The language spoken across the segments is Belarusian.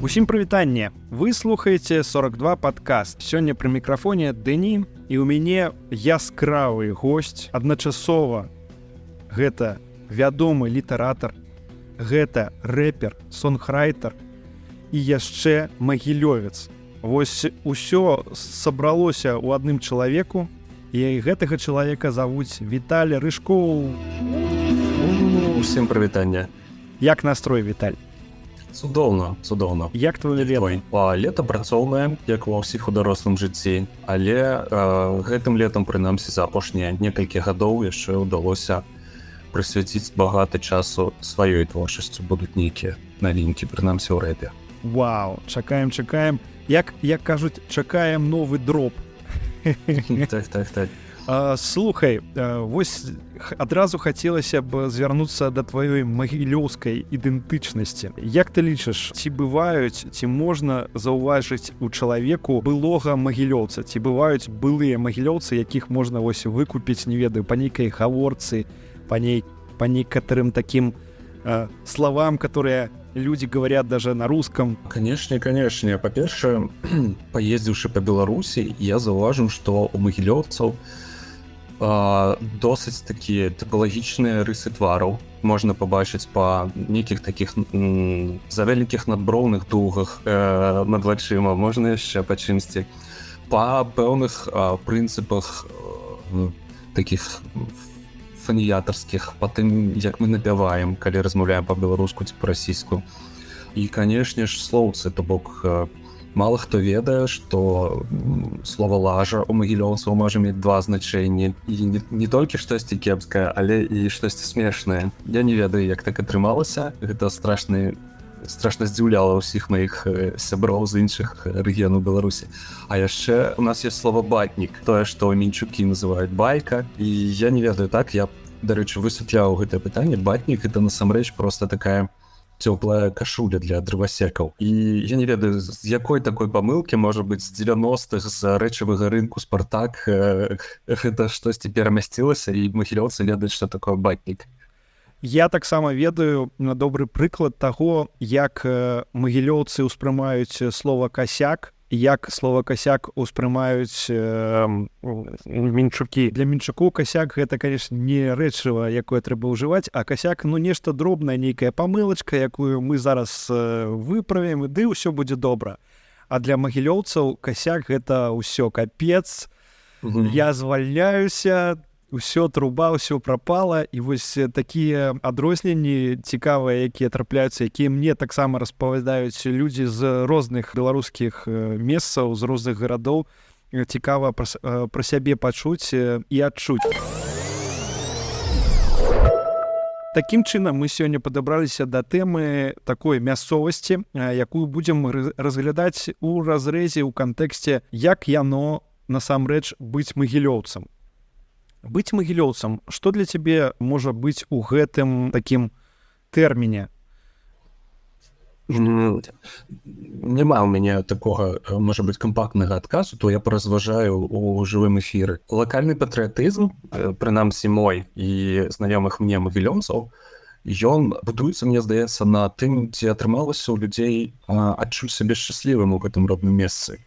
Усім прывітанне. Вы слухаеце 42 падкаст. Сёння пры мікрафоне Дэні, і ў мяне яскравы госць. Адначасова гэта вядомы літаратар, гэта рэпер, сонграйтер і яшчэ магілёвец. Вось усё сабралося ў адным чалавеку, і гэтага чалавека завуць Віталь Рыжкоў. Усім прывітанне. Як настрой, Віталь? Цудоўна. Як твоё лето? Лета працоўнае, як ва ўсіх у дарослым жыцці, але гэтым летам, прынамсі, за апошнія некалькі гадоў яшчэ ўдалося прысвяціць багата часу сваёй творчасцю. Будуць нейкія навінкі, прынамсі ў рэпе. Вау, чакаем. Як кажуць, чакаем новы дроп. Так. Слухай, вось адразу хацелася б звярнуцца да тваёй магілёўскай ідэнтычнасці. Як ты лічыш, ці бываюць, ці можна заўважыць у чалавеку былога магілёўца? Ці бываюць былыя магілёўцы, якіх можна вось выкупіць, не ведаю, па нейкай гаворцы, па некаторым такім словам, которые люди говорят даже на русском? Конечно. Па-першае, паездзіўшы па Беларусі, я заўважыў, што у магілёўцаў досыць такія тыпалагічныя рысы твараў. Можна пабачыць па нейкіх такіх завялікіх надброўных дугах над вачыма, можна яшчэ па чымсьці. Па пэўных прынцыпах такіх фаніятарскіх, па тым, як мы напяваем, калі размаўляем па-беларуску ці па-расійску. І, канешне ж, слоўцы, то бок мала хто ведае, што слова лажа у магілёўцаў можа мець два значэнні. І не толькі штосьці кепскае, але і штосьці смешнае. Я не ведаю, як так атрымалася. Гэта страшна здзіўляла ўсіх маіх сяброў з іншых рэгіёнаў Беларусі. А яшчэ у нас ёсць слова батнік, тое, што мінчукі называюць байка. І я не ведаю, так, я, дарэчы, высвятляў гэтае пытанне. Батнік — гэта насамрэч проста такая цёплая кашуля для дрывасекаў. І я не ведаю, з якой такой памылкі, можа быць, з 90-х, з рэчавага рынку «Спартак» гэта штосьці перамясцілася, і магілёўцы ведаюць, што такое батнік. Я таксама ведаю добры прыклад таго, як магілёўцы ўспрымаюць слова «касяк», як слова «касяк» успрымаюць мінчукі. Для мінчуку касяк — гэта, конечно, не рэчыва, якое трэба ўжываць, а касяк, нешта дробнае, нейкая памылачка, якую мы зараз выправім, ды ўсё будзе добра. А для магілёўцаў касяк — гэта ўсё капец, я звальняюся, усё труба, ўсё прапала. І вось такія адрозненні цікавыя, якія трапляюцца, якія мне таксама распавядаюць людзі з розных беларускіх месцаў, з розных гарадоў. Цікава пра сябе пачуць і адчуць. Такім чынам мы сёння падабраліся да тэмы такой мясцовасці, якую будзем разглядаць у разрэзе, у кантэксце, як яно насамрэч быць магілёўцам. Быць магілёўцам, што для цябе можа быць у гэтым такім тэрміне? Няма ў мяне такога, можа быць, кампактнага адказу, то я паразважаю у жывым эфіры. Лакальны патрыятызм, прынамсі мой і знаёмых мне магілёўцаў, ён будуецца, мне здаецца, на тым, ці атрымалася ў людзей адчуць сябе шчаслівым у гэтым родным месцы.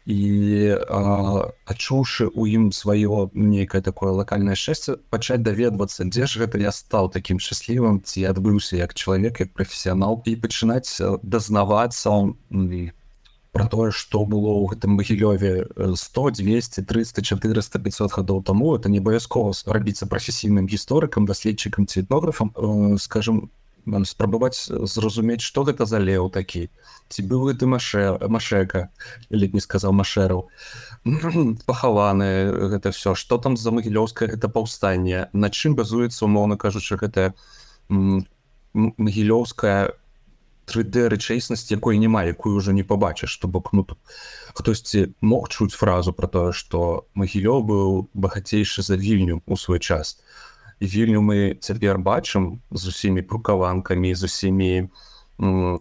І адчуўшы ў ім сваё нейкае такое лакальнае шчасце, пачаць даведвацца, дзе ж гэта я стаў такім шчаслівым, ці адбыўся як чалавек, як прафесіянал, і пачынаць дазнавацца пра тое, што было ў гэтым Магілёве 100, 200, 300, 400, 500 гадоў таму. Это не абавязкова рабіцца прафесійным гісторыкам, даследчыкам ці этнографам, скажам, спрабаваць зразумець, што гэта за леў такі, ці быў гэты Машэка, ледь не сказаў Машэраў, пахаваны гэта все, што там за магілёўскае гэта паўстанне, на чым базуецца, умоўна кажучы, гэта магілёўская 3D рэчаіснасць, якой няма, якую ўжо не пабачыш. То бок, хтосьці мог чуць фразу пра тое, што Магілёў быў багацейшы за Вільню ў свой час. І Вільню мы цяпер бачым з усімі брукаванкамі, з усімі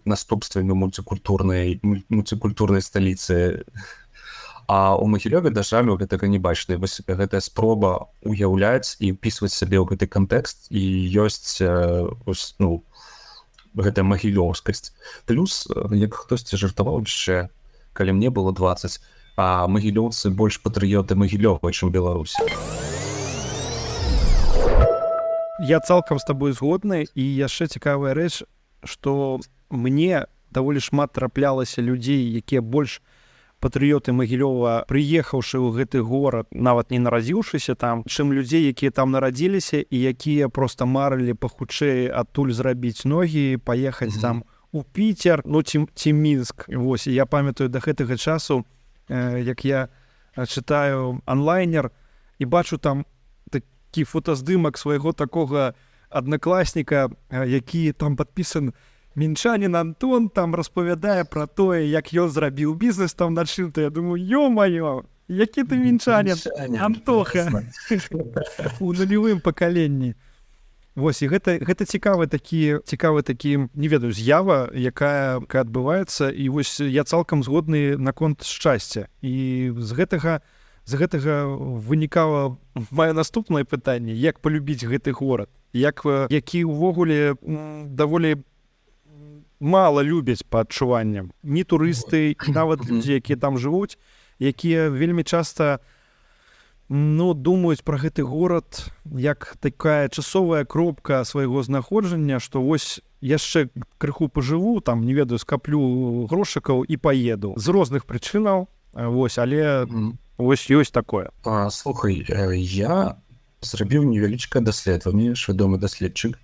наступствамі мультикультурнай сталіцы. А ў Магілёве, да жалю, гэтага не бачна. Вось гэтая спроба уяўляць і ўпісваць сабе ў гэты кантэкст, і ёсць гэтая магілёўскасць. Плюс, як хтосьці жартаваў яшчэ, калі мне было 20, а магілёўцы больш патрыёты Магілёва, чым Беларусі. Я цалкам з табой згодны, і яшчэ цікавая рэч, што мне даволі шмат траплялася людзей, якія больш патрыёты Магілёва, прыехаўшы ў гэты горад, нават не нарадзіўшыся там, чым людзей, якія там нарадзіліся і якія проста марылі пахутчэй адтуль зрабіць ногі, паехаць там у Піцер, ну ці Мінск. Вось, я памятаю да гэтага часу, як я чытаю онлайнер і бачу там такі фотаздымак свайго такога аднакласніка, які там падпісан мінчанін Антон, там распавядае пра тое, як ён зрабіў бізнес там на чым-то. Я думаю, ё-маё, які ты мінчанін, Антоха, у нулевым пакаленні. Вось, і гэта цікавы такі, не ведаю, з'ява, якая адбываецца, і вось я цалкам згодны наконт шчасця. І з гэтага вынікала маё наступнае пытанне, як палюбіць гэты горад, які ўвогуле даволі мала любяць па адчуванням. Ні турысты, нават людзі, якія там жывуць, якія вельмі часта думаюць пра гэты горад як такая часовая кропка свайго знаходжання, што вось яшчэ крыху пажыву, там, не ведаю, скаплю грошыкаў і паеду. З розных прычынаў, вось, але вось ёсць такое. Слухай, я зрабіў невялічкае даследаванне, свядомы даследчык,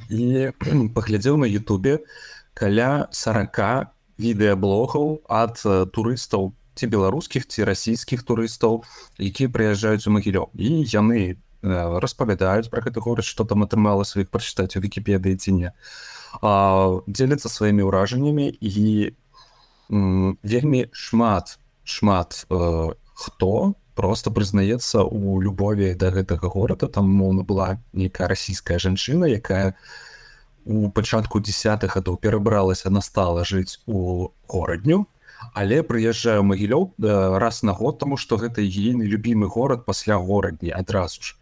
і паглядзеў на Ютубе каля 40 відэаблогаў ад турыстаў, ці беларускіх, ці расійскіх турыстаў, якія прыязджаюць у Магілёў. І яны распавядаюць пра гэты горад, што там атрымалася іх прачытаць у Вікіпедыі ці не. Дзеляцца сваімі ўражаннямі, і вельмі шмат хто просто прызнаецца ў любові да гэтага горада. Там, мовна, была нейкая расійская жанчына, якая у пачатку 10-х гадоў перабралася на стала жыць у горадню, але прыязджае ў Магілёў раз на год, таму што гэта ейны любімы горад пасля горадні адразу ж.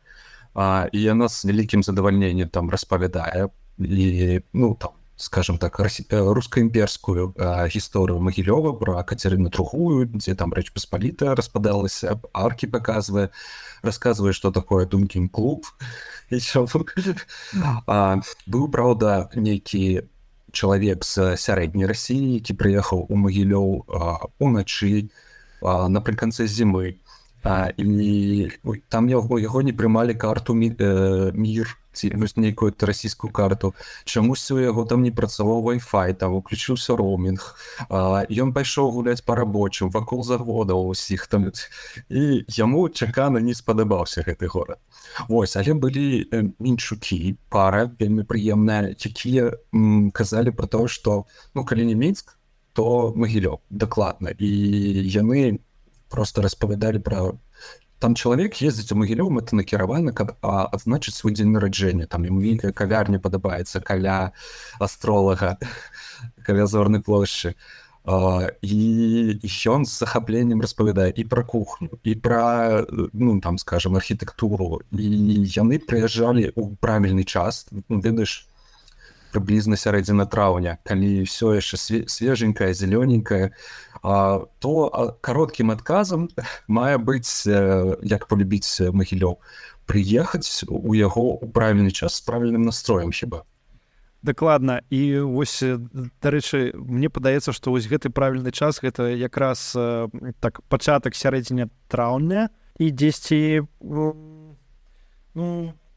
І яна з вялікім задавальненнем там распавядае, і, там, скажем так, руска-імперскую гісторыю Магілёва, пра Кацярыну Другую, дзе там Рэч Паспалітая распадалася, аркі паказвае, расказвае, што такое Думкін клуб. Быў, праўда, нейкі чалавек з сярэдняй Расіі, які прыехаў у Магілёў уначы напрыканцы зімы, і там яго не прымалі карту МІР, ці нейкую расійскую карту. Чамусьці у яго там не працаваў Wi-Fi, там уключыўся роумінг. Ён пайшоў гуляць па рабочым, вакол заводаў усіх там. І яму чакана не спадабаўся гэты горад. Вось, але былі мінчукі, пара вельмі прыемная, якія казалі пра тое, што, калі не Мінск, то Магілёў, дакладна. І яны проста распавядалі пра... Там чалавек ездзіць у Магілёў мэтанакіравана, каб адзначыць свой дзень нараджэння. Там яму нейкая кавярня падабаецца каля астролага, каля Зорнай плошчы. І ён з захапленнем распавядае і пра кухню, і пра, там, скажам, архітэктуру. І яны прыязджалі ў правільны час, ведаеш, прыблізна сярэдзіна траўня, калі ўсё яшчэ свеженькае, зелёненькае, то кароткім адказам мае быць, як палюбіць Магілёў, прыехаць у яго ў правільны час з правільным настроем хіба. Дакладна. І вось, дарэчы, мне падаецца, што вось гэты правільны час, гэта якраз так пачатак сярэдзіня траўня і дзесьці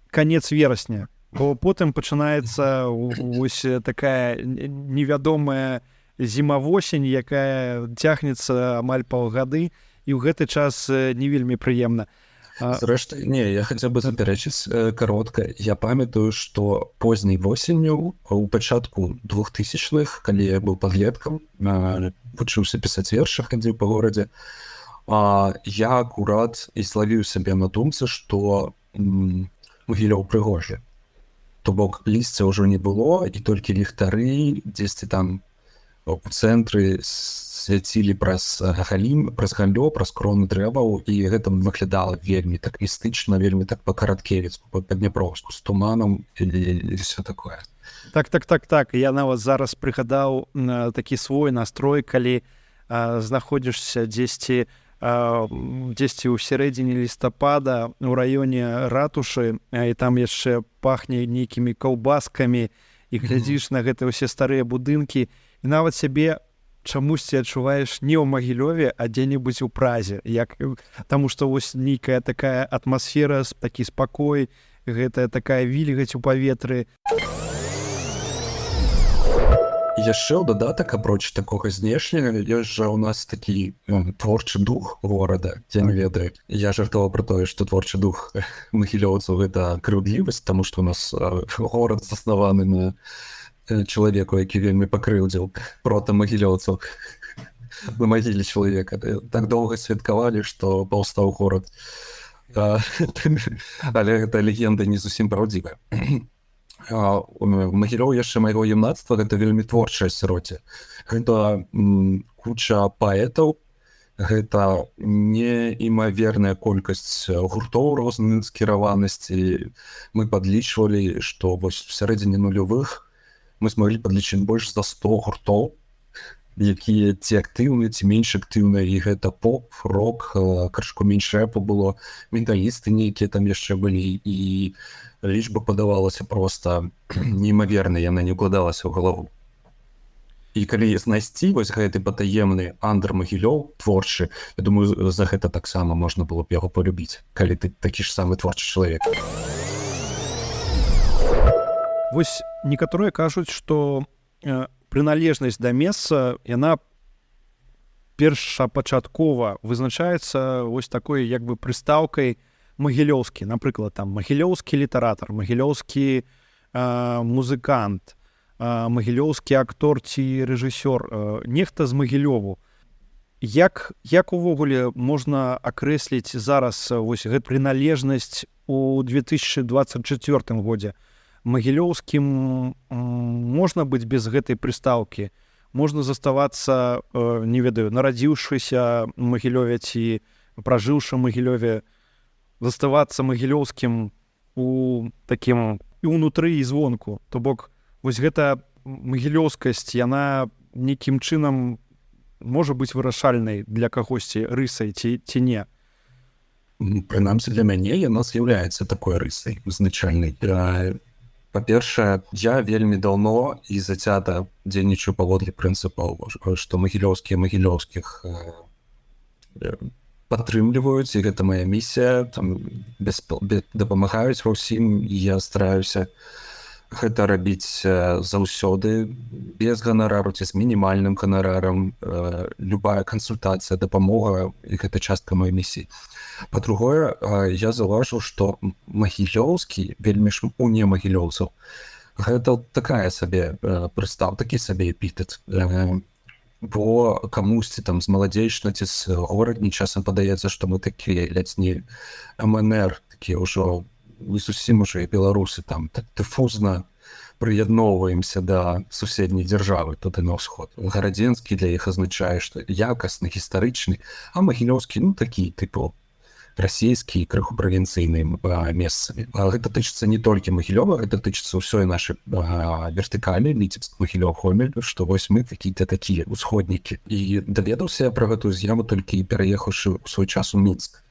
канец верасня. Бо потым пачынаецца вось такая невядомая зіма-восень, якая цягнецца амаль паўгады, і ў гэты час не вельмі прыемна. Зрэшты, не, я хацеў бы запярэчыць каротка. Я памятаю, што позняй восенню, у пачатку 2000-х, калі я быў падлеткам, вучыўся пісаць вершы, хадзіў па горадзе, я акурат і злавіў сябе на думцы, што Магілёў прыгожы. То бок лісця ўжо не было, і толькі ліхтары дзесьці там у цэнтры свяцілі праз галлё, праз кроны дрэваў, і гэта выглядала вельмі так містычна, вельмі так па-караткевіцку, па-дняпроўску, з туманам і ўсё такое. Так. Я нават зараз прыгадаў такі свой настрой, калі знаходзішся дзесьці ў сярэдзіне лістапада ў раёне ратушы, і там яшчэ пахне нейкімі каўбаскамі, і глядзіш на гэтыя ўсе старыя будынкі, і нават сябе чамусьці адчуваеш не ў Магілёве, а дзе-небудзь у Празе, таму што вось нейкая такая атмасфера, такі спакой, гэтая такая вільгаць у паветры. Яшчэ ў дадатак, апроч такога знешняга, ёсць жа ў нас такі творчы дух горада, я не ведаю. Я жартаваў пра тое, што творчы дух магілёўцаў — гэта крыўдлівасць, таму што ў нас горад заснаваны на чалавеку, які вельмі пакрыўдзіў прота магілёўцаў на магіле чалавека. Так доўга святкавалі, што паўстаў горад. Але гэта легенда не зусім праўдзівая. Магілёў яшчэ майго юнацтва — гэта вельмі творчае асяроддзе. Гэта куча паэтаў, гэта неімаверная колькасць гуртоў розных скіраванасцей. Мы падлічвалі, што вось у сярэдзіне нулявых мы змаглі падлічыць больш за 100 гуртоў, якія ці актыўныя, ці менш актыўныя, і гэта поп, рок, крышку менш рэпу было, металісты нейкія там яшчэ былі, і лічба падавалася проста неймаверная, яна не укладалася ў галаву. І калі знайсці вось гэты патаемны андер Магілёў творчы, я думаю, за гэта таксама можна было б яго полюбіць, калі ты такі ж самы творчы чалавек. Вось некаторыя кажуць, што прыналежнасць да месца, яна першапачаткова вызначаецца вось такой як бы прыстаўкай магілёўскі. Напрыклад, там магілёўскі літаратар, магілёўскі музыкант, магілёўскі актор ці рэжысёр, нехта з Магілёву. Як увогуле можна акрэсліць зараз вось гэту прыналежнасць у 2024 годзе? Магілёўскім можна быць без гэтай прыстаўкі? Можна заставацца, не ведаю, нарадзіўшыся ў Магілёве ці пражыўшы ў Магілёве, заставацца магілёўскім у такім і ўнутры, і звонку. То бок, вось гэта магілёўскасць, яна нейкім чынам можа быць вырашальнай для кагосьці рысай ці не? Прынамсі для мяне яна з'яўляецца такой рысай вызначальнай. Па-першае, я вельмі даўно і зацята дзейнічаю паводле прынцыпаў, што магілёўскія магілёўскіх падтрымліваюць, і гэта мая місія, там дапамагаюць ва ўсім, і я стараюся гэта рабіць заўсёды без ганарару ці з мінімальным ганарарам. Любая кансультацыя, дапамога, і гэта частка маёй місіі. Па-другое, я заўважыў, што магілёўскі вельмі у не магілёўцаў гэта такая сабе прыстаў, такі сабе эпітэт. Бо камусьці там з маладзейшна ці з горадні часам падаецца, што мы такія ляцні МНР, такія ўжо не зусім уже беларусы, там так дыфузна прыядноўваемся да суседняй дзяржавы туды на ўсход. Гарадзенскі для іх азначае, што якасны, гістарычны, а магілёўскі, ну такі тыпу расійскі, крыху правінцыйнымі месцамі. Гэта тычыцца не толькі Магілёва, гэта тычыцца ўсёй нашай вертыкалі, Віцебск, Магілёў, Гомель, што вось мы какія-то такія усходнікі. І даведаўся я пра гэтую з'яву толькі пераехаўшы ў свой час у Мінск.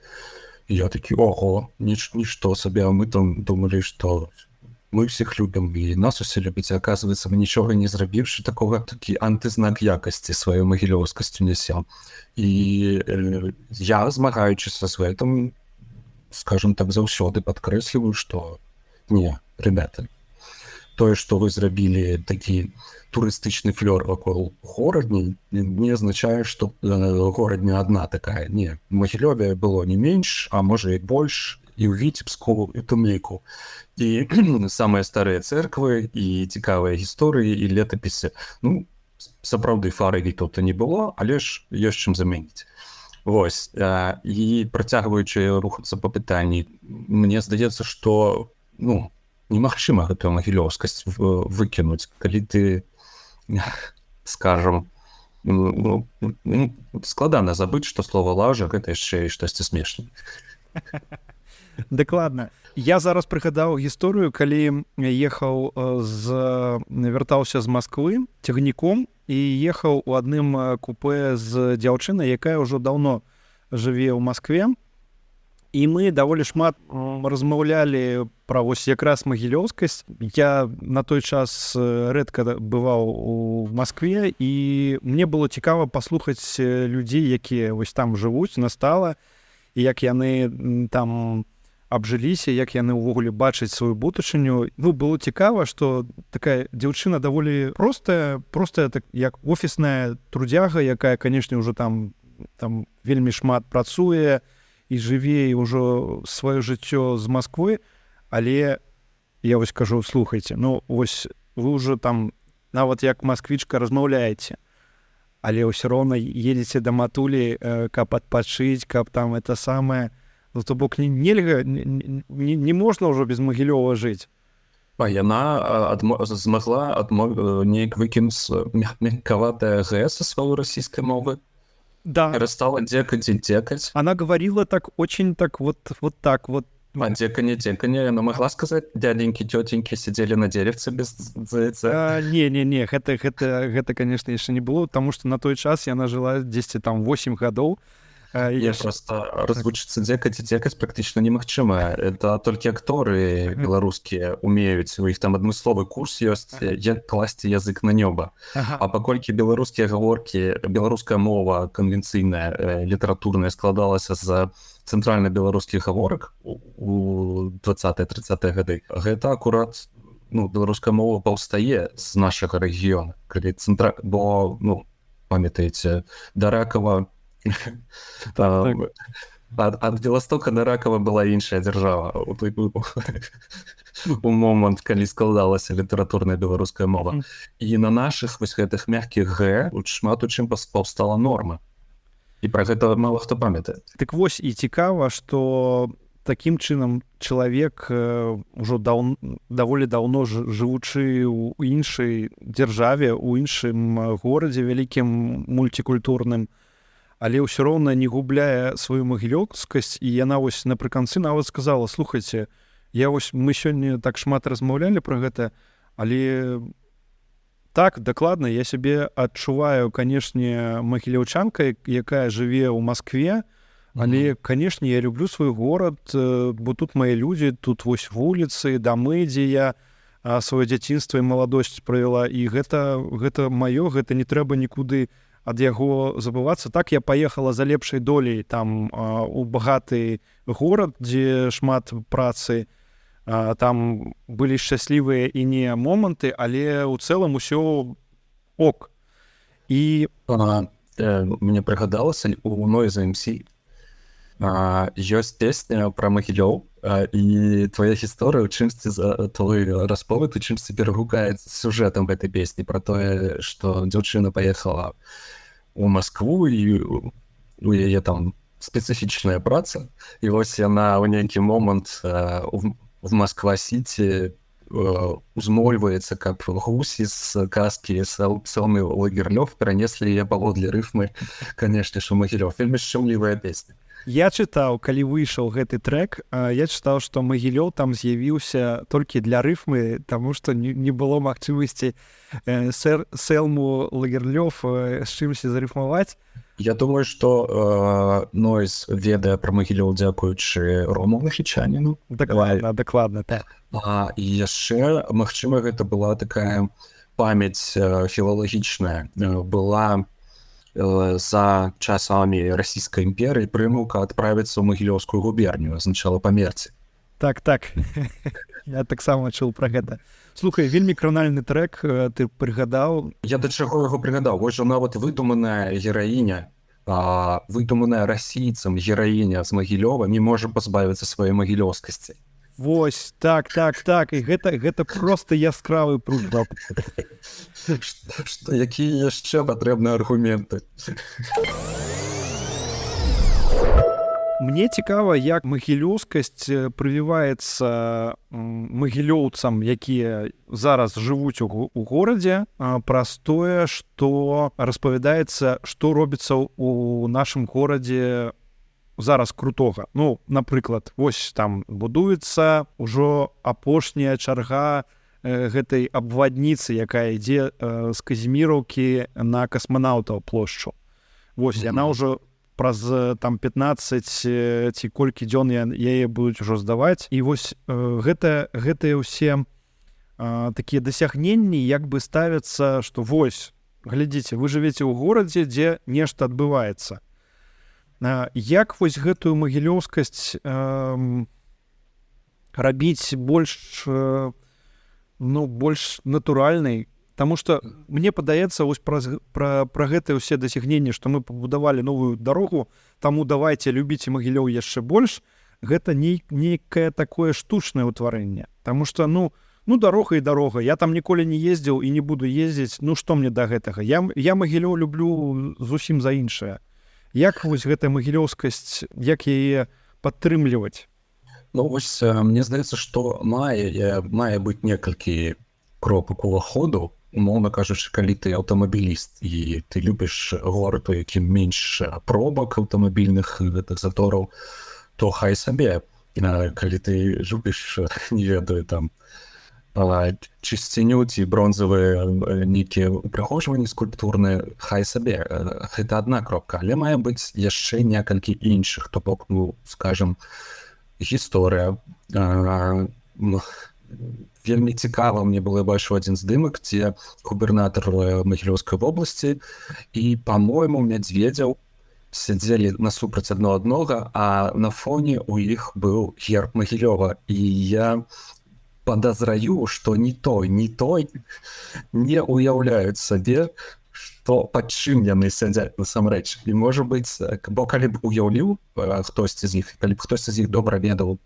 І я такі, ого, нішто сабе, а мы там думалі, што мы ўсіх любім, і нас усе любіць, а аказваецца, мы нічога не зрабіўшы, такі антызнак якасці сваёй магілёўскасцю нясем. І я, змагаючыся з гэтым, скажем так, заўсёды падкрэсліваю, што не, ребята, тое, што вы зрабілі такі турыстычны флёр вакол горадні, не азначае, што горадня адна такая. Не, у Магілёве было не менш, а можа і больш, і ў Віцебску, і тым ліку. І самыя старыя цэрквы, і цікавыя гісторыі, і летапісы. Ну, сапраўды фары Вітаўта не было, але ж ёсць чым замяніць. Вось. І працягваючы рухацца па пытанні, мне здаецца, што, ну, немагчыма гэтую магілёўскасць выкінуць, калі ты, скажам, Ну, складана забыць, што слова лажа — гэта яшчэ і штосьці смешнае. Дакладна. Я зараз прыгадаў гісторыю, калі вяртаўся з Масквы цягніком і ехаў у адным купэ з дзяўчынай, якая ўжо даўно жыве ў Маскве. І мы даволі шмат размаўлялі пра вось якраз магілёўскасць. Я на той час рэдка бываў у Маскве, і мне было цікава паслухаць людзей, якія вось там жывуць настала, і як яны там абжыліся, як яны ўвогуле бачаць сваю будучыню. Ну, было цікава, што такая дзяўчына даволі простая, так, як офісная трудяга, якая, канешне, ўжо там вельмі шмат працуе, і жыве ўжо сваё жыццё з Масквы, але я вось кажу, слухайце, ну вось вы ўжо там нават як масквічка размаўляеце, але ўсё роўна едзеце да матулі, каб адпачыць, каб там это самае, ну то бок нельга, не можна ўжо без Магілёва жыць. А яна змагла неяк выкінуць мяккаватае г са сваёй расійскай мовы. Да. Перестала декать и декать. Она говорила так, очень так, вот так вот. А деканье. Она могла сказать, дяденьки, тетеньки сидели на деревце без зайца? Не, гэта, конечно, еще не было, потому что на той час яна жила 10, там, 8 годов. Просто развучиться декать и декать практично немагчыма. Это только акторы беларускія умеюць, у іх там адмысловы курс ёсць, як класці язык на нёба. А паколькі беларускія гаворкі, беларуская мова канвенцыйная, літаратурная складалася з цэнтральна-беларускіх гаворак у 20-30 гады, гэта акурат, ну, беларуская мова паўстае з нашага рэгіёна, калі бо, ну, памятаеце, да Ракава ад Беластока да Ракава была іншая дзяржава у момант, калі складалася літаратурная беларуская мова. І на нашых вось гэтых мяккіх г шмат у чым паўстала норма. І пра гэта мала хто памятае. Так вось і цікава, што такім чынам чалавек ужо даволі даўно жывучы ў іншай дзяржаве, у іншым горадзе вялікім мультикультурным, але ўсё роўна не губляе сваю магілёўскасць, і яна вось напрыканцы нават сказала, слухайце, мы сёння так шмат размаўлялі пра гэта, але так, дакладна, я сябе адчуваю, канешне, магілёўчанкай, якая жыве ў Маскве, але, канешне, я люблю свой горад, бо тут мае людзі, тут вось вуліцы, дамы, дзе я сваё дзяцінства і маладосць правяла, і гэта маё, гэта не трэба нікуды ад яго забывацца. Так я паехала за лепшай долей там у багаты горад, дзе шмат працы, там былі шчаслівыя і не моманты, але ў цэлым усё ок. І мне прыгадалася у Noise MC ёсць песня пра Магілёў, і твоя гісторыя ў чымсьці твой расповед у чымсьці перагукаецца сюжэтам гэтай песні пра тое, што дзяўчына паехала у Маскву, і у яе там спецыфічная праца, і вось яна ў нейкі момант в Москва-Сіці узмольваецца, каб гусі з казкі Сэлмы Лагерлёв перанеслі яе паводле рыфмы, канешне ж, у Магілёў. Вельмі шчымлівая песня. Я чытаў, калі выйшаў гэты трэк, я чытаў, што Магілёў там з'явіўся толькі для рыфмы, таму што не было магчымасці Сэлму Лагерлёв з чымсьці зарыфмаваць. Я думаю, што Noise ведае пра Магілёў дзякуючы Рому Лахічаніну. Дакладна, так. І яшчэ, магчыма, гэта была такая памяць філалагічная. Была за часамі расійскай імперыі прымаўка адправіцца ў Магілёўскую губернію, азначала памерці. Так. Я таксама чуў пра гэта. Слухай, вельмі кранальны трэк ты прыгадаў. Я да чаго яго прыгадаў? Вось жа нават выдуманая гераіня, выдуманая расійцам гераіня з Магілёва не можа пазбавіцца сваёй магілёўскасці. Вось, так, і гэта проста яскравы прыклад. Якія яшчэ патрэбныя аргументы? Мне цікава, як магілёўскасць прывіваецца магілёўцам, якія зараз жывуць у горадзе, праз тое, што распавядаецца, што робіцца ў нашым горадзе зараз крутога? Ну, напрыклад, вось там будуецца ўжо апошняя чарга гэтай абвадніцы, якая ідзе з Казіміраўкі на касманаўтаў плошчу. Вось, яна ўжо праз там 15 ці колькі дзён яе будуць ужо здаваць. І вось гэтыя ўсе такія дасягненні як бы ставяцца, што вось, глядзіце, вы жывеце ў горадзе, дзе нешта адбываецца. Як вось гэтую магілёўскасць рабіць больш натуральнай? Таму што мне падаецца вось пра гэтыя ўсе дасягненні, што мы пабудавалі новую дарогу, таму давайце любіце Магілёў яшчэ больш, гэта нейкае такое штучнае ўтварэнне. Таму што, дарога і дарога. Я там ніколі не ездзіў і не буду ездзіць, што мне да гэтага? Я Магілёў люблю зусім за іншае. Як вось гэтая магілёўскасць, як яе падтрымліваць? Вось мне здаецца, што мае быць некалькі кропак уваходу. Умоўна кажучы, калі ты аўтамабіліст і ты любіш горад, у якім менш пробак аўтамабільных гэтых затораў, то хай сабе. Калі ты любіш, не ведаю, там чысціню ці бронзавыя нейкія упрыгожванні скульптурныя, хай сабе. Гэта адна кропка, але мае быць яшчэ некалькі іншых, то бок, скажам, гісторыя. Вельмі цікава мне было, я бачыў адзін здымак, дзе губернатар Магілёўскай вобласці і, па-мойму, Мядзведзеў сядзелі насупраць адно аднога, а на фоне у іх быў герб Магілёва. І я падазраю, што ні той не ўяўляюць сабе, што пад чым яны сядзяць насамрэч. І, можа быць, бо калі б уяўліў хтосьці з іх, калі б хтосьці з іх добра ведаў,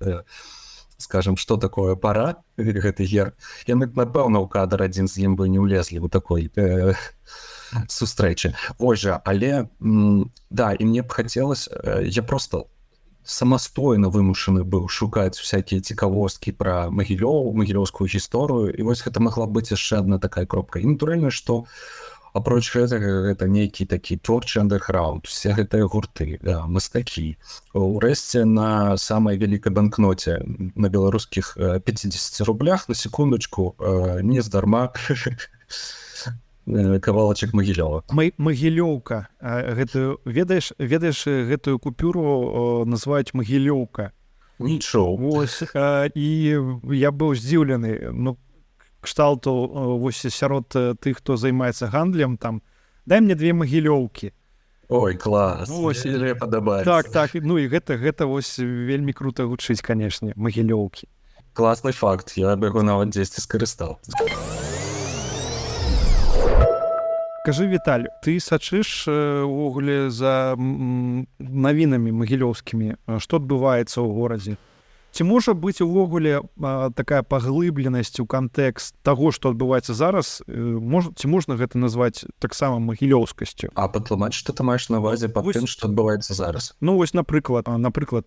скажем, што такое пара, гэты герб, яны б, напэўна, ў кадр адзін з ім бы не ўлезлі ў такой сустрэчы. Вось жа, але, да, і мне б хацелася, я проста самастойна вымушаны быў шукаць всякія цікавосткі пра Магілёў, магілёўскую гісторыю, і вось гэта магла быць яшчэ адна такая кропка. І натуральна, што апроч гэтага, гэта нейкі такі творчы андэрграунд, усе гэтыя гурты, мастакі. Урэшце, на самай вялікай банкноце на беларускіх 50 рублях, на секундачку, не здарма кавалачак Магілёва. Магілёўка. Ведаеш, гэтую купюру называюць Магілёўка. Нічого. Вось, і я быў здзіўлены, кшталту вось сярод тых, хто займаецца гандлем, там, дай мне 2 Магілёўкі. Ой, клас, мне падабаецца. Так, і гэта вось вельмі крута гучыць, канешне, Магілёўкі. Класны факт, я б яго нават дзесьці скарыстаў. Кажы, Віталь, ты сачыш увогуле за навінамі магілёўскімі, што адбываецца ў горадзе? Ці можа быць увогуле такая паглыбленасць у кантэкст таго, што адбываецца зараз, ці можна гэта назваць таксама магілёўскасцю? А патлумач, што ты маеш на ўвазе па тым, што адбываецца зараз? Вось, напрыклад,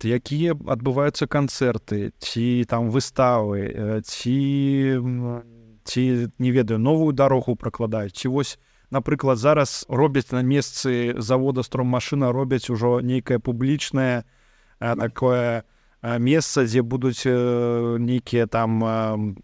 якія адбываюцца канцэрты, ці там выставы, ці не ведаю, новую дарогу пракладаюць, ці вось, напрыклад, зараз робяць на месцы завода «Строммашына», робяць ужо нейкае публічнае такое месца, дзе будуць нейкія там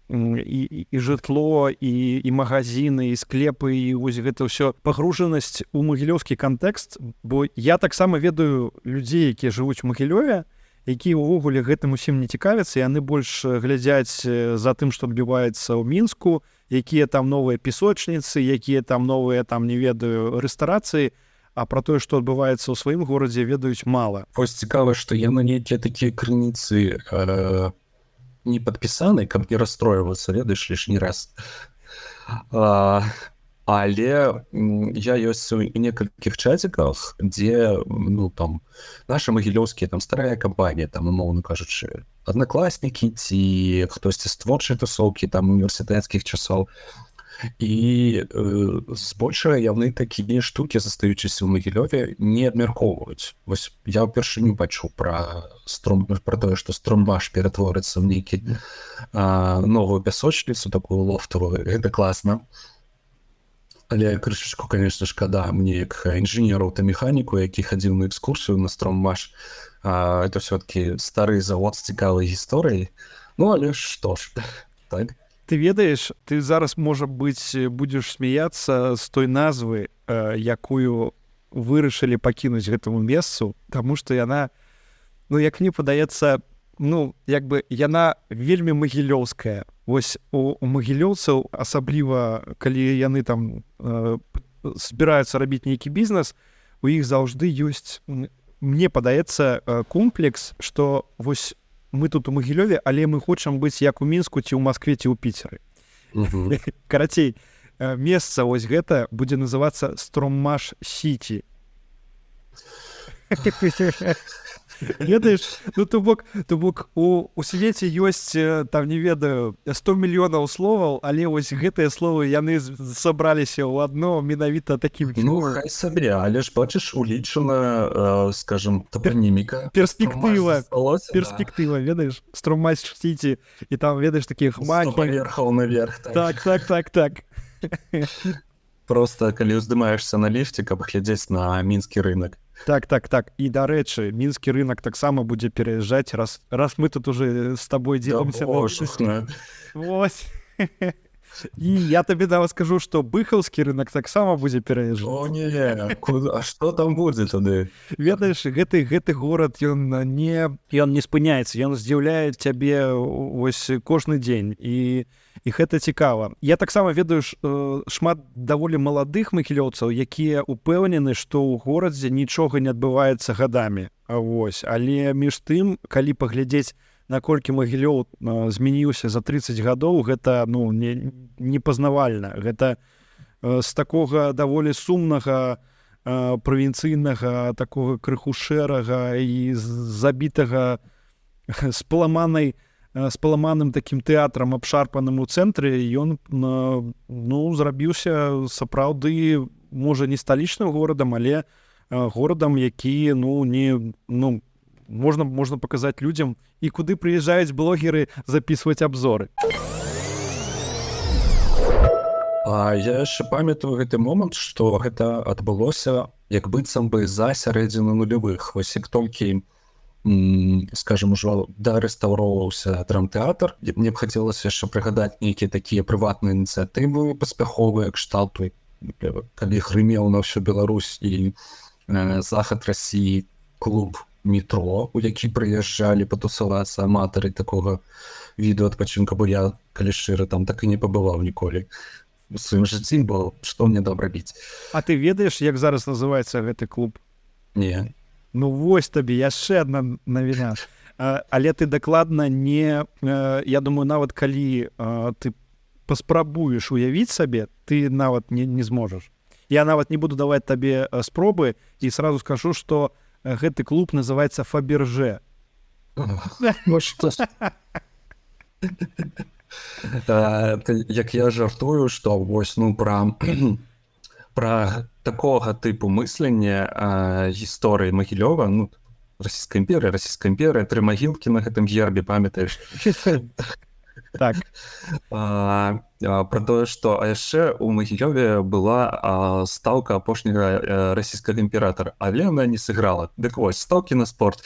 і жытло, і магазины, і склепы, і вось гэта ўсё пагружанасць у магілёўскі кантэкст, бо я таксама ведаю людзей, якія жывуць у Магілёве, якія ўвогуле гэтым усім не цікавяцца, яны больш глядзяць за тым, што адбываецца ў Мінску, якія там новыя песочніцы, якія там новыя, там, не ведаю, рэстарацыі, а пра тое, што адбываецца ў сваім горадзе, ведаюць мала. Вось цікава, што я на нейкія такія крыніцы не падпісаны, каб не расстройвацца, ведаеш, лішні раз. Але я ёсць у некалькіх чаціках, дзе, там, наша магілёўскія, там, старая кампанія, там, умоўна кажучы, аднакласнікі ці хтосьці з творчай тусоўкі, там, універсітэцкіх часоў. І збольшага яны такія штукі, застаючыся ў Магілёве, не абмяркоўваюць. Вось я ўпершыню пачуў пра тое, што Стромбаш ператворыцца ў нейкі новую пясочніцу, такую лофтавую. Гэта класна. Але крышачку, конечно, шкада мне як інжынеру аўтамеханіку, які хадзіў на экскурсію на Строммаш. Это все-таки стары завод з цікавай гісторыяй. Ну, але што ж, так? Ты ведаеш, ты зараз, можа быць, будзеш смяяцца з той назвы, якую вырашылі пакінуць гэтаму месцу, таму што яна, ну, як мне падаецца, ну, як бы яна вельмі магілёўская. Вось у магілёўцаў, асабліва, калі яны там збіраюцца рабіць нейкі бізнес, у іх заўжды ёсць, мне падаецца, комплекс, што вось мы тут у Магілёве, але мы хочам быць як у Мінску, ці ў Маскве, ці ў Піцеры. Карацей, месца вось гэта будзе называцца Строммаш Сіці. Ведаеш, ну, то бок у свеце ёсць, там, не ведаю, 100 мільёнаў словаў, але вось гэтыя словы яны сабраліся ў адно менавіта такім чынам. Ну, хай сабе, але ж бачыш, улічана, скажем, топоніміка. Перспектыва, ведаеш, Строммаш Сіці, і там, ведаеш, такія хмакі. 100 паверхаў наверх. Так. Просто калі ўздымаешся на ліфце, каб глядзець на мінскі рынок. Так. І, дарэчы, мінскі рынок таксама будзе пераязджаць, раз мы тут уже з табой дзелімся. Вось. І я табе нават скажу, што быхаўскі рынок таксама будзе пераязджаць. О, не, а што там будзе тады? Ведаеш, гэты горад, ён не спыняецца, ён здзіўляе цябе вось кожны дзень, і гэта цікава. Я таксама ведаю шмат даволі маладых магілёўцаў, якія ўпэўнены, што ў горадзе нічога не адбываецца гадамі. Вось. Але між тым, калі паглядзець, наколькі Магілёў змяніўся за 30 гадоў, гэта, ну, непазнавальна. Гэта з такога даволі сумнага, правінцыйнага, такога крыху шэрага і забітага, з паламаным такім тэатрам, абшарпаным у цэнтры, ён, ну, зрабіўся сапраўды, можа, не сталічным горадам, але горадам, які, ну, можна паказаць людзям, і куды прыязджаюць блогеры запісваць абзоры. Я яшчэ памятаю гэты момант, што гэта адбылося як быццам бы за сярэдзіну нулявых. Вось як толькі, скажем, ужо дарэстаўроўваўся драмтэатр, мне б хацелася яшчэ прыгадаць нейкія такія прыватныя ініцыятывы паспяховыя, кшталту, калі грымеў на ўсю Беларусь і захад Расіі клуб метро, у які прыязджалі патусавацца аматары такога віду адпачынка, бо я, калі шчыра, там так і не пабываў ніколі у сваім жыцці, бо што мне там рабіць. А ты ведаеш, як зараз называецца гэты клуб? Не. Ну вось табе яшчэ адна навіна. Але ты дакладна не, я думаю, нават калі ты паспрабуеш уявіць сабе, ты нават не зможаш. Я нават не буду даваць табе спробы і сразу скажу, што гэты клуб называецца Фаберже. Ну што ж. Як я жартую, што вось, ну, пра такога тыпу мыслення гісторыі Магілёва, ну, Расійская імперыя, 3 магілкі на гэтым гербе, памятаеш? Так. Пра тое, што яшчэ у Магілёве была стаўка апошняга расійскага імператара, але она не сыграла. Дык вось, стаўкі на спорт.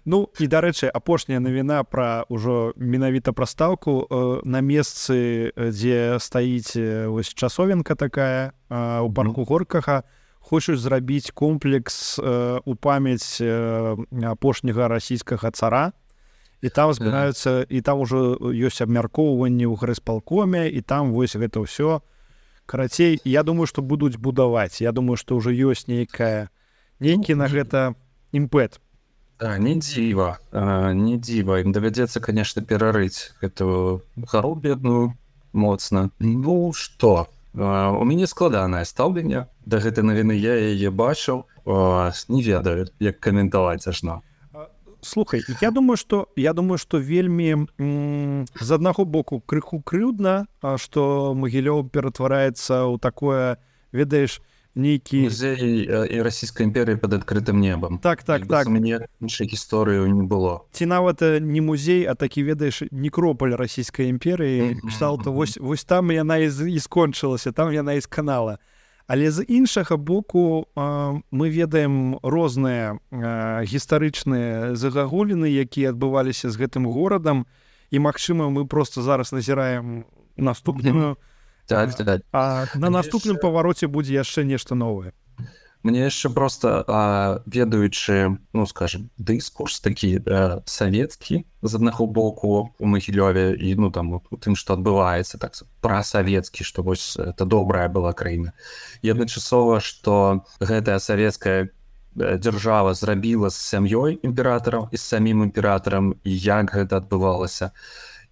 Ну, і, дарэчы, апошняя навіна ўжо менавіта пра стаўку. На месцы, дзе стаіць вось часовенка такая, у парку Горкага, хочуць зрабіць комплекс у памяць апошняга расійскага цара. І там збіраюцца, і там ужо ёсць абмяркоўванні ў гарысполкоме, і там вось гэта ўсё. Карацей, я думаю, што будуць будаваць. Я думаю, што ўжо ёсць нейкі на гэта імпэт. Не дзіва. Ім давядзецца, конечно, перарыць гэтую гару бедную моцна. Ну, што? У мяне складанае стаўленне да гэтай навіны, я яе бачыў, не ведаю, як каментаваць ажно. Слухай, я думаю, што вельмі з аднаго боку крыху крыўдна, што Магілёў ператвараецца ў такое, ведаеш, нейкі Музей і расійскай імперыі пад адкрытым небам. так Мне іншай гісторыі не было. ці нават не музей, а такі, ведаеш, некрополь расійскай імперыі кшталту вось там яна і скончылася, там яна і сканала. Але з іншага боку мы ведаем розныя гістарычныя загагуліны, якія адбываліся з гэтым горадам, і магчыма мы просто зараз назіраем наступную, а на наступным павароце будзе яшчэ нешта новае. Мне яшчэ просто ведаючы, ну скажем, дыскурс такі савецкі з аднаго боку у Магілёве і ну там у тым, што адбываецца так прасавецкі, што вось это добрая была краіна. І адначасова, што гэтая савецкая дзяржава зрабіла з сям'ёй імператараў і з самім імператарам, і як гэта адбывалася,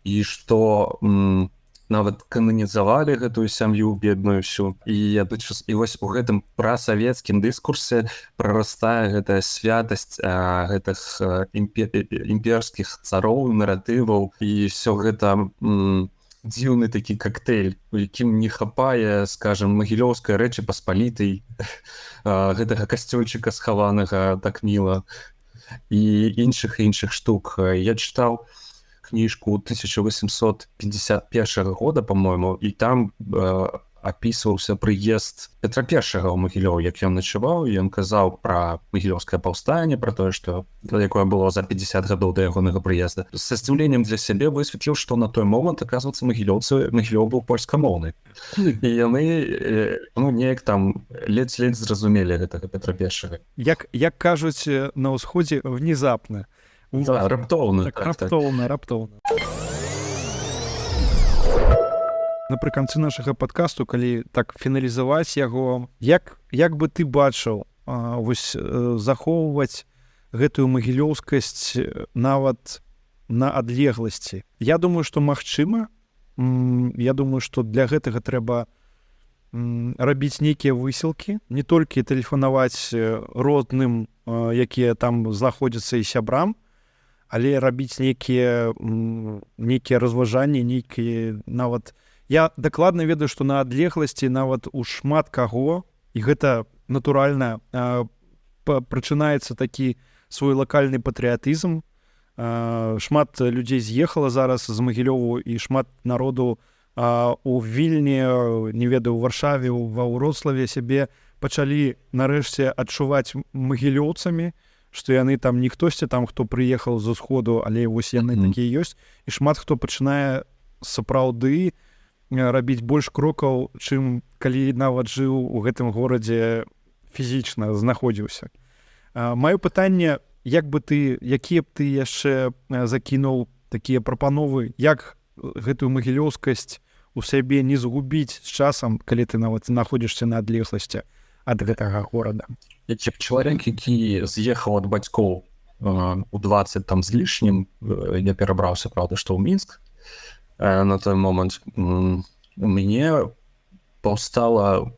і што нават кананізавалі гэтую сям'ю бедную всю. І вось у гэтым прасавецкім дыскурсе прарастае гэтая святасць гэтых імперскіх цароў, наратываў, і все гэта дзіўны такі коктейль, у якім не хапае, скажем, магілёўскай рэчы паспалітай, гэтага касцёльчыка схаванага так міла і іншых штук. Я чытаў книжку 1851 года, по-моему, і там опісваўся прыезд Петра I ў Магілёў, як ён начаваў, і ён казаў пра магілёўскае паўстанне, пра тое, што якое было за 50 гадоў да ягонага прыезда. Са здзіўленнем для сябе высветліў, што на той момант, аказваецца, Магілёў быў польскамоўны. І яны неяк там ледзь зразумелі гэтага Петра I. Як кажуць на ўсходзе, внезапна. Раптоўна. Раптоўна. Напрыканцы нашага падкасту, калі так фіналізаваць яго, як бы ты бачыў вось захоўваць гэтую магілёўскасць нават на адлегласці? Я думаю, што магчыма. Я думаю, што для гэтага трэба рабіць нейкія высілкі, не толькі тэлефанаваць родным, якія там знаходзяцца, і сябрам, але рабіць нейкія разважанні, нейкія нават... Я дакладна ведаю, што на адлегласці нават у шмат каго, і гэта натуральна, прачынаецца такі свой лакальны патрыятызм. Шмат людзей з'ехала зараз з Магілёву, і шмат народу у Вільні, не ведаю, у Варшаве, ва Ўроцлаве сябе пачалі нарэшце адчуваць магілёўцамі, што яны там не хтосьці там, хто прыехаў з усходу, але вось яны такія ёсць, і шмат хто пачынае сапраўды рабіць больш крокаў, чым калі нават жыў у гэтым горадзе фізічна знаходзіўся. Маё пытанне, якія б ты яшчэ закінуў такія прапановы, як гэтую магілёўскасць у сябе не згубіць з часам, калі ты нават знаходзішся на адлегласці ад гэтага горада? Як чалавек, які з'ехаў ад бацькоў у 20 там з лішнім, я перабраўся, правда, што ў Мінск, на той момант у мяне паўстала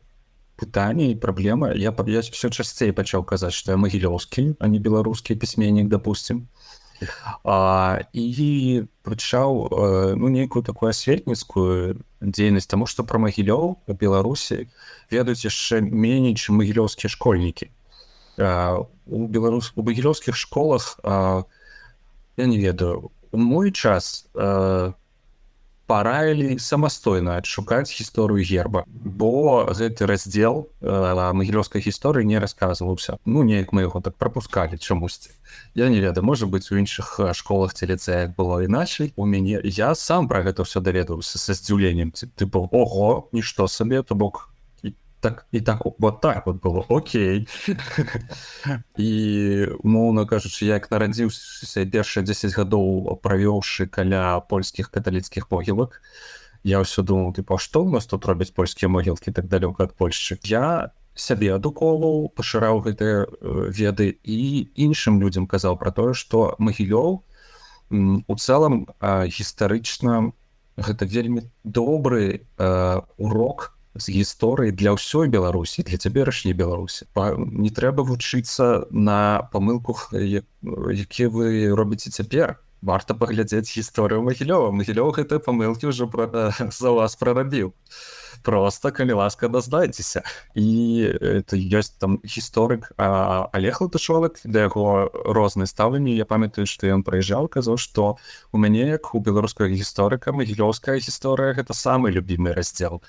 пытанне і праблема. Я все часцей пачаў казаць, што я магілёўскі, а не беларускі пісьменнік, допустим. І пачаў нейкую такую асветніцкую дзейнасць, таму што пра Магілёў у Беларусі ведаюць яшчэ меней, чым магілёўскія школьнікі. У магілёўскіх школах, я не ведаю, у мой час параілі самастойна адшукаць гісторыю герба, бо гэты раздзел магілёўскай гісторыі не расказваўся. Неяк мы яго так прапускалі чамусьці. Я не ведаю, можа быць, у іншых школах ці ліцэях было іначай. У мяне, я сам пра гэта ўсё даведаўся са здзіўленнем. Тыпу, ого, нішто сабе, то бок вот так было, окей. І, умоўна кажучы, як нарадзіўся першыя 10 гадоў правёўшы каля польскіх каталіцкіх могілак, я ўсё думаў, што ў нас тут робяць польскія могілкі так далёка ад Польшчы? Я сябе адукоўваў, пашыраў гэтыя веды і іншым людзям казаў пра тое, што Магілёў у цэлым гістарычна гэта вельмі добры урок з гісторыі для ўсёй Беларусі, для цяперашняй Беларусі. Не трэба вучыцца на памылках, якія вы робіце цяпер. Варта паглядзець гісторыю Магілёва. Магілёў гэтыя памылкі ўжо за вас прарабіў. просто, калі ласка, дазнайцеся. І это ёсць там гісторык Олег Латышовик, да яго розныя стаўленні. Я памятаю, што ён прыязджаў, казаў, што у мяне, як у беларускага гісторыка, магілёўская гісторыя — гэта самы любімы раздзел.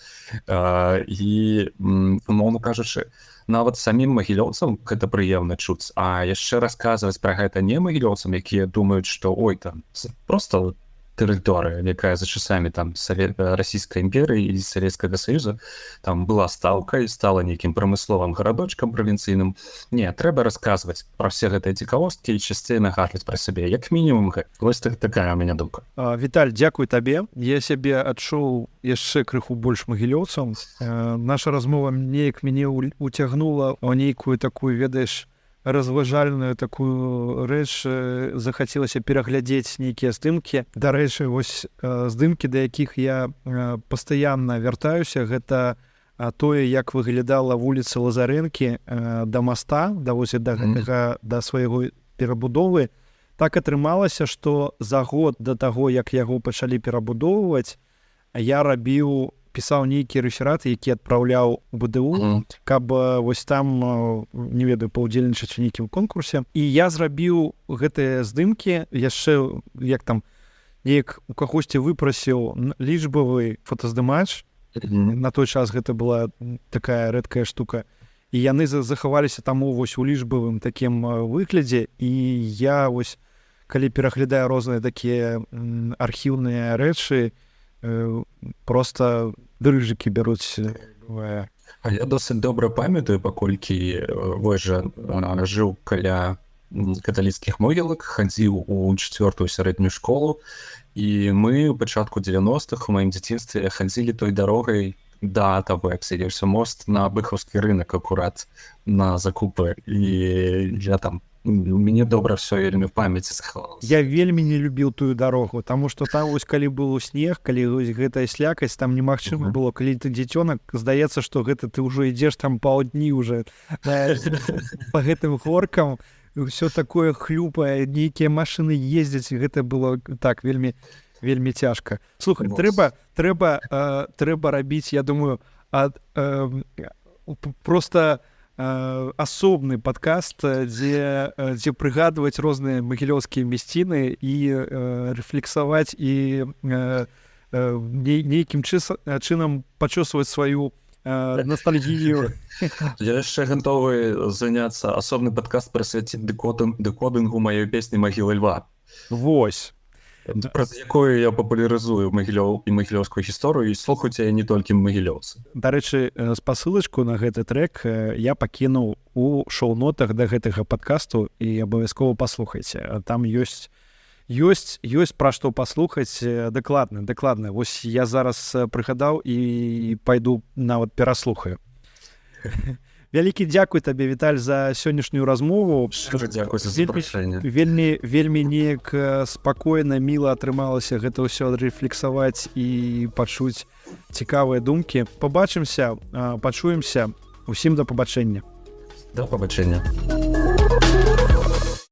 І, умоўна кажучы, нават самім магілёўцам гэта прыемна чуць, а яшчэ расказваць пра гэта не магілёўцам, якія думаюць, што ой, там просто тэрыторыя, якая за часамі там расійскай імперыі і Савецкага Саюза там была стаўкай, стала нейкім прамысловым гарадочкам правінцыйным. Не, трэба расказваць пра все гэтыя цікавосткі і часцей нагадваць пра сябе, як мінімум. Вось такая у мяне думка. Віталь, дзякуй табе. Я сябе адчуў яшчэ крыху больш магілёўцам. Наша размова неяк мяне уцягнула ў нейкую такую, ведаеш, разважальную такую рэч. Захацелася пераглядзець нейкія здымкі. Дарэчы, вось здымкі, да якіх я пастаянна вяртаюся, гэта тое, як выглядала вуліца Лазарэнкі да моста, да гэтага, да свайго перабудовы. Так атрымалася, што за год да таго, як яго пачалі перабудоўваць, я пісаў нейкі рэферат, які адпраўляў БДУ, каб вось там, не ведаю, паўдзельнічаць у нейкім конкурсе. І я зрабіў гэтыя здымкі, яшчэ як там неяк у кагосьці выпрасіў лічбавы фотаздымач. На той час гэта была такая рэдкая штука. І яны захаваліся таму вось у лічбавым такім выглядзе. І я вось, калі пераглядаю розныя такія архіўныя рэчы, просто дрыжыкі бяруць. А я досыць добра памятаю, паколькі вось жа жыў каля каталіцкіх могілак, хадзіў у 4-ю сярэднюю школу, і мы ў пачатку 90-х у маім дзяцінстве хадзілі той дарогай да таго, як садзіўся мост на Быхаўскі рынак акурат на закупы. І я там, у мяне добра все вельмі в памяці захавалася. Я вельмі не любіў тую дарогу, таму што там вось калі быў снег, калі вось гэтая слякасць, там немагчыма было, калі ты дзіцёнак, здаецца, што гэта ты ўжо ідзеш там паўдні уже па гэтым горкам, ўсё такое хлюпае, нейкія машыны ездзяць, і гэта было так вельмі цяжка. Слухай, трэба рабіць, я думаю, просто асобны падкаст, дзе прыгадваць розныя магілёўскія мясціны і рэфлексаваць і нейкім чынам пачосваць сваю ностальгію. Я яшчэ гатовы заняцца асобны падкаст прысвяціць дэкодынгу маёй песні «Магіла льва». Вось. Праз якую я папулярызую магілёў і магілёўскую гісторыю, і слухаюць яе не толькі магілёўцы. Дарэчы, спасылачку на гэты трэк я пакінуў у шоу-нотах да гэтага падкасту, і абавязкова паслухайце. Там ёсць пра што паслухаць. Дакладна. Вось я зараз прыгадаў і пайду нават пераслухаю. Вялікі дзякуй табе, Віталь, за сённяшнюю размову. Дзякуй за запрашэнне. Вельмі неяк спакойна, міла атрымалася гэта ўсё рэфлексаваць і пачуць цікавыя думкі. Пабачымся, пачуемся. Усім да пабачэння. Да пабачэння.